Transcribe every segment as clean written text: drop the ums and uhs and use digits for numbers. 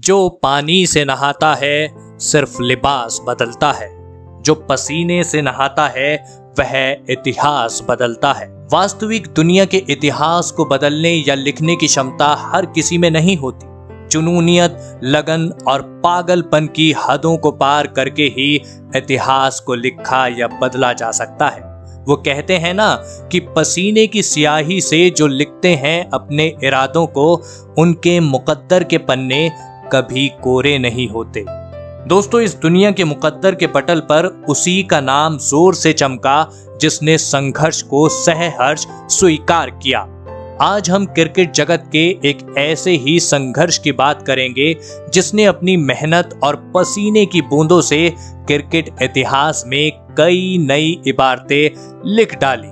जो पानी से नहाता है सिर्फ लिबास बदलता है, जो पसीने से नहाता है वह इतिहास बदलता है। वास्तविक दुनिया के इतिहास को बदलने या लिखने की क्षमता हर किसी में नहीं होती। जुनूनियत, लगन और पागलपन की हदों को पार करके ही इतिहास को लिखा या बदला जा सकता है। वो कहते हैं ना कि पसीने की स्याही से जो लिखते हैं अपने इरादों को, उनके मुकद्दर के पन्ने कभी कोरे नहीं होते। दोस्तों, इस दुनिया के मुकद्दर के पटल पर उसी का नाम जोर से चमका जिसने संघर्ष को सहर्ष स्वीकार किया। आज हम क्रिकेट जगत के एक ऐसे ही संघर्ष की बात करेंगे जिसने अपनी मेहनत और पसीने की बूंदों से क्रिकेट इतिहास में कई नई इबारतें लिख डाली।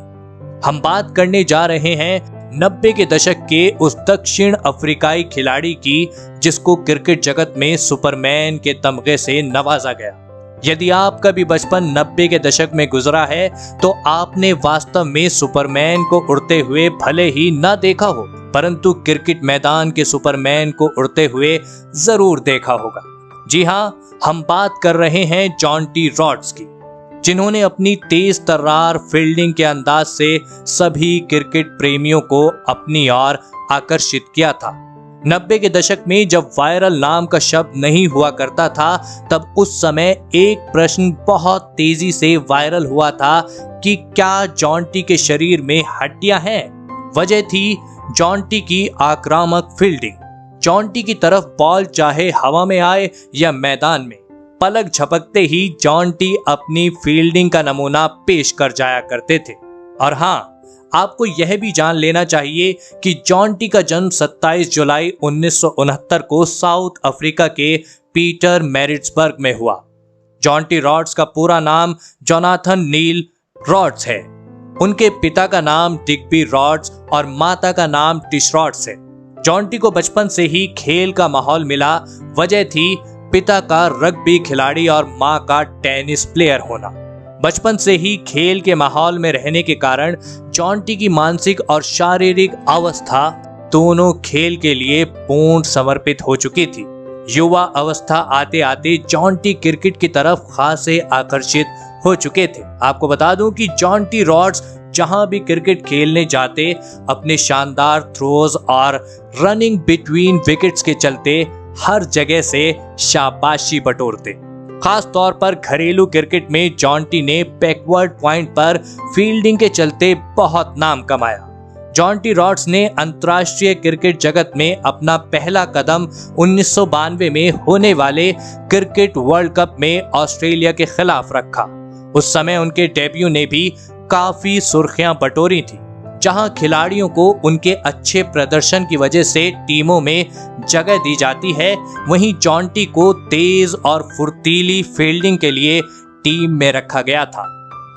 हम बात करने जा रहे हैं 90 के दशक के उस दक्षिण अफ्रीकाई खिलाड़ी की जिसको क्रिकेट जगत में सुपरमैन के तमगे से नवाजा गया। यदि आपका भी बचपन 90 के दशक में गुजरा है तो आपने वास्तव में सुपरमैन को उड़ते हुए भले ही ना देखा हो, परंतु क्रिकेट मैदान के सुपरमैन को उड़ते हुए जरूर देखा होगा। जी हाँ, हम बात कर रहे हैं जॉन्टी रॉड्स की, जिन्होंने अपनी तेज तर्रार फील्डिंग के अंदाज से सभी क्रिकेट प्रेमियों को अपनी ओर आकर्षित किया था। 90 के दशक में जब वायरल नाम का शब्द नहीं हुआ करता था, तब उस समय एक प्रश्न बहुत तेजी से वायरल हुआ था कि क्या जॉन्टी के शरीर में हड्डियां हैं? वजह थी जॉन्टी की आक्रामक फील्डिंग। जॉन्टी की तरफ बॉल चाहे हवा में आए या मैदान में, पलक झपकते ही जॉन्टी अपनी फील्डिंग का नमूना पेश कर जाया करते थे। और हाँ, आपको यह भी जान लेना चाहिए कि जॉन्टी का जन्म 27 जुलाई 1969 को साउथ अफ्रीका के पीटर मैरिट्सबर्ग में हुआ। जॉन्टी रॉड्स का पूरा नाम जोनाथन नील रॉड्स है। उनके पिता का नाम डिग्बी रॉड्स और माता का नाम टिश रॉड्स है। जॉन्टी को बचपन से ही खेल का माहौल मिला। वजह थी पिता का रग्बी खिलाड़ी और मां का टेनिस प्लेयर होना। बचपन से ही खेल के माहौल में रहने के कारण जॉन्टी की मानसिक और शारीरिक अवस्था दोनों खेल के लिए पूर्ण समर्पित हो चुकी थी। युवा अवस्था आते आते जॉन्टी क्रिकेट की तरफ खासे आकर्षित हो चुके थे। आपको बता दूं कि जॉन्टी रॉड्स जहां भी क्रिकेट खेलने जाते, अपने शानदार थ्रोज और रनिंग बिटवीन विकेट्स के चलते हर जगह से शाबाशी बटोरते। खास तौर पर घरेलू क्रिकेट में जॉन्टी ने बैकवर्ड पॉइंट पर फील्डिंग के चलते बहुत नाम कमाया। जॉन्टी रॉड्स ने अंतर्राष्ट्रीय क्रिकेट जगत में अपना पहला कदम 1992 में होने वाले क्रिकेट वर्ल्ड कप में ऑस्ट्रेलिया के खिलाफ रखा। उस समय उनके डेब्यू ने भी काफी सुर्खियां बटोरी थी। जहां खिलाड़ियों को उनके अच्छे प्रदर्शन की वजह से टीमों में जगह दी जाती है, वहीं जॉन्टी को तेज और फुर्तीली फील्डिंग के लिए टीम में रखा गया था।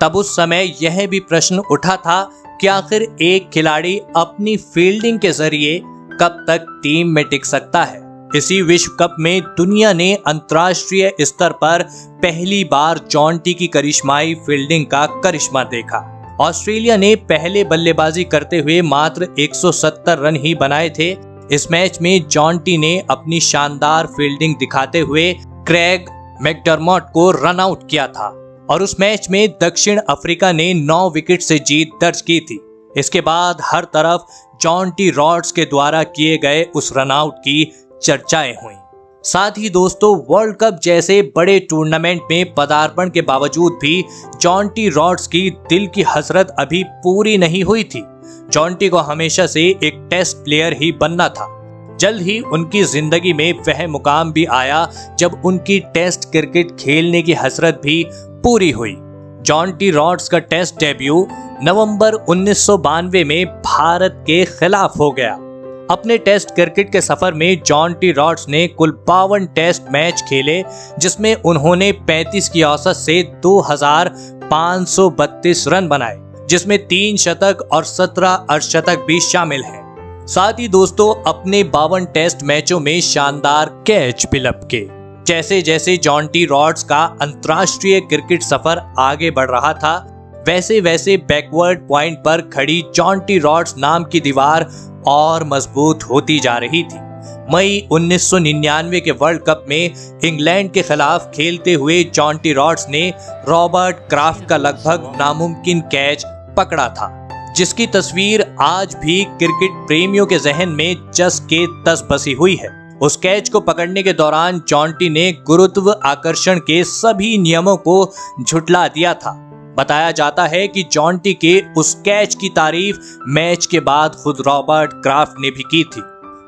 तब उस समय यह भी प्रश्न उठा था कि आखिर एक खिलाड़ी अपनी फील्डिंग के जरिए कब तक टीम में टिक सकता है। इसी विश्व कप में दुनिया ने अंतर्राष्ट्रीय स्तर पर पहली बार जॉन्टी की करिश्माई फील्डिंग का करिश्मा देखा। ऑस्ट्रेलिया ने पहले बल्लेबाजी करते हुए मात्र 170 रन ही बनाए थे। इस मैच में जॉन्टी ने अपनी शानदार फील्डिंग दिखाते हुए क्रेग मैकडरमॉट को रन आउट किया था और उस मैच में दक्षिण अफ्रीका ने 9 विकेट से जीत दर्ज की थी। इसके बाद हर तरफ जॉन्टी रॉड्स के द्वारा किए गए उस रन आउट की चर्चाएं हुई। साथ ही दोस्तों, वर्ल्ड कप जैसे बड़े टूर्नामेंट में पदार्पण के बावजूद भी जॉन्टी रॉड्स की दिल की हसरत अभी पूरी नहीं हुई थी। जॉन्टी को हमेशा से एक टेस्ट प्लेयर ही बनना था। जल्द ही उनकी जिंदगी में वह मुकाम भी आया जब उनकी टेस्ट क्रिकेट खेलने की हसरत भी पूरी हुई। जॉन्टी रॉड्स का टेस्ट डेब्यू नवंबर 1992 में भारत के खिलाफ हो गया। अपने टेस्ट क्रिकेट के सफर में जॉन्टी रॉड्स ने कुल 52 टेस्ट मैच खेले, जिसमें उन्होंने 35 की औसत से 2532 रन बनाए, जिसमें 3 शतक और 17 अर्धशतक भी शामिल हैं। साथ ही दोस्तों, अपने 52 टेस्ट मैचों में शानदार कैच भी लपके। जैसे जैसे जॉन्टी रॉड्स का अंतर्राष्ट्रीय क्रिकेट सफर आगे बढ़ रहा था, वैसे वैसे बैकवर्ड पॉइंट पर खड़ी जॉन्टी रॉड्स नाम की दीवार और मजबूत होती जा रही थी। मई 1999 के वर्ल्ड कप में इंग्लैंड के खिलाफ खेलते हुए जॉन्टी रॉड्स ने रॉबर्ट क्राफ्ट का लगभग नामुमकिन कैच पकड़ा था, जिसकी तस्वीर आज भी क्रिकेट प्रेमियों के जहन में जस के तस बसी हुई है। उस कैच को पकड़ने के दौरान जॉन्टी ने गुरुत्व आकर्षण के सभी नियमों को झुठला दिया था। बताया जाता है कि जॉन्टी के उस कैच की तारीफ मैच के बाद खुद रॉबर्ट क्राफ्ट ने भी की थी।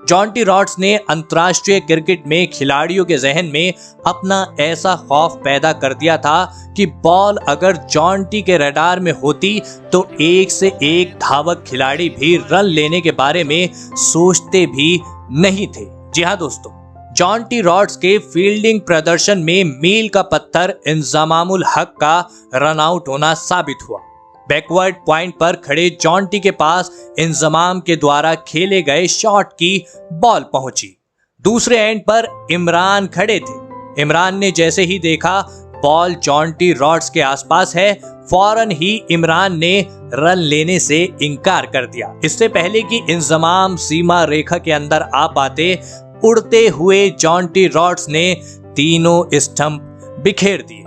जॉन्टी रॉड्स ने अंतर्राष्ट्रीय क्रिकेट में खिलाड़ियों के जहन में अपना ऐसा खौफ पैदा कर दिया था कि बॉल अगर जॉन्टी के रडार में होती तो एक से एक धावक खिलाड़ी भी रन लेने के बारे में सोचते भी नहीं थे। जी हाँ दोस्तों, जॉन्टी रॉड्स के फील्डिंग प्रदर्शन में मील का पत्थर इंजमामुल हक का रन आउट होना साबित हुआ। बैकवर्ड पॉइंट पर खड़े जॉन्टी के पास इंजमाम के द्वारा खेले गए शॉट की बॉल पहुंची। दूसरे एंड पर इमरान खड़े थे। इमरान ने जैसे ही देखा बॉल जॉन्टी रॉड्स के आसपास है, फौरन ही इमरान ने रन लेने से इनकार कर दिया। इससे पहले कि इंजमाम सीमा रेखा के अंदर आ पाते, उड़ते हुए जॉन्टी रॉड्स ने तीनों स्टंप बिखेर दिए।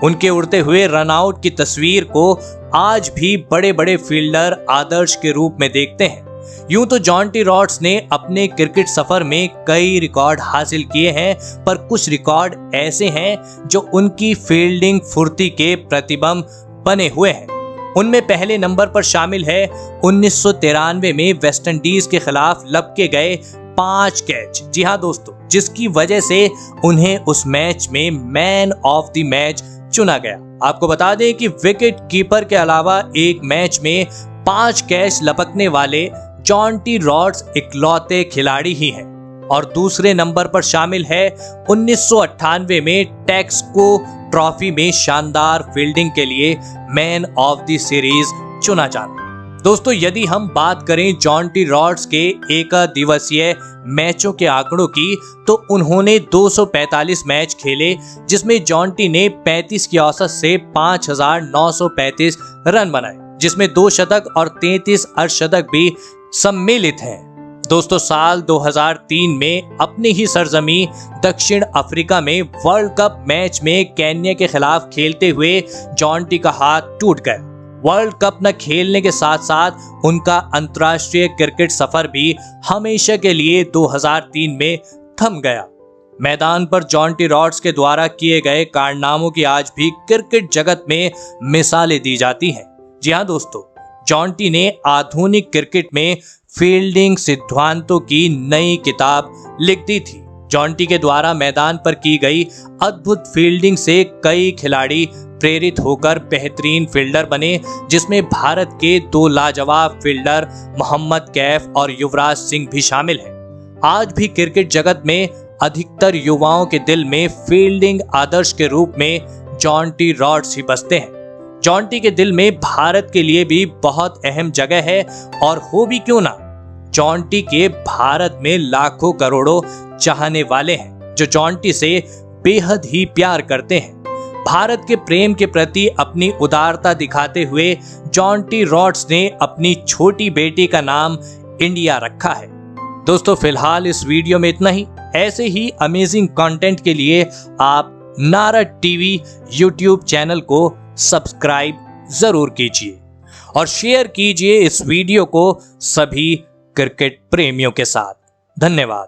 उनके उड़ते हुए रन आउट की तस्वीर को आज भी बड़े बड़े फील्डर आदर्श के रूप में देखते हैं। यूं तो जॉन्टी रॉड्स ने अपने क्रिकेट सफर में कई रिकॉर्ड हासिल किए हैं, पर कुछ रिकॉर्ड ऐसे हैं जो उनकी फील्डिंग फुर्ती के प्रतिबिंब बने हुए हैं। उनमें पहले नंबर पर शामिल है 1993 में वेस्टइंडीज के खिलाफ लपके गए 5 कैच। जी हाँ दोस्तों, जिसकी वजह से उन्हें उस मैच में मैन ऑफ द मैच चुना गया। आपको बता दें कि विकेट कीपर के अलावा एक मैच में 5 कैच लपकने वाले जॉन्टी रॉड्स इकलौते खिलाड़ी ही हैं। और दूसरे नंबर पर शामिल है 1998 में टेक्सको ट्रॉफी में शानदार फील्डिंग के लिए मैन ऑफ द सीरीज चुना जाना। दोस्तों, यदि हम बात करें जॉन्टी रॉड्स के एक दिवसीय मैचों के आंकड़ों की, तो उन्होंने 245 मैच खेले, जिसमें जॉन्टी ने 35 की औसत से 5,935 रन बनाए, जिसमें 2 शतक और 33 अर्धशतक भी सम्मिलित हैं। दोस्तों, साल 2003 में अपनी ही सरजमी दक्षिण अफ्रीका में वर्ल्ड कप मैच में केन्या के खिलाफ खेलते हुए जॉन्टी का हाथ टूट गया। वर्ल्ड कप न खेलने के साथ साथ उनका अंतर्राष्ट्रीय क्रिकेट सफर भी हमेशा के लिए 2003 में थम गया। मैदान पर जॉन्टी रॉड्स के द्वारा किए गए कारनामों की आज भी क्रिकेट जगत में मिसालें दी जाती हैं। जी हाँ दोस्तों, जॉन्टी ने आधुनिक क्रिकेट में फील्डिंग सिद्धांतों की नई किताब लिख दी थी। जॉन्टी के द्वारा मैदान पर की गई अद्भुत फील्डिंग से कई खिलाड़ी प्रेरित होकर बेहतरीन फील्डर बने, जिसमें भारत के 2 लाजवाब फील्डर मोहम्मद कैफ और युवराज सिंह भी शामिल हैं। आज भी क्रिकेट जगत में अधिकतर युवाओं के दिल में फील्डिंग आदर्श के रूप में जॉन्टी रॉड्स ही बसते हैं। जॉन्टी के दिल में भारत के लिए भी बहुत अहम जगह है, और हो भी क्यों ना, जॉन्टी के भारत में लाखों करोड़ों चाहने वाले हैं जो जॉन्टी से बेहद ही प्यार करते हैं। भारत के प्रेम के प्रति अपनी उदारता दिखाते हुए जॉन्टी रॉड्स ने अपनी छोटी बेटी का नाम इंडिया रखा है। दोस्तों, फिलहाल इस वीडियो में इतना ही। ऐसे ही अमेजिंग कंटेंट के लिए आप नारद टीवी यूट्यूब चैनल को सब्सक्राइब जरूर कीजिए और शेयर कीजिए इस वीडियो को सभी क्रिकेट प्रेमियों के साथ। धन्यवाद।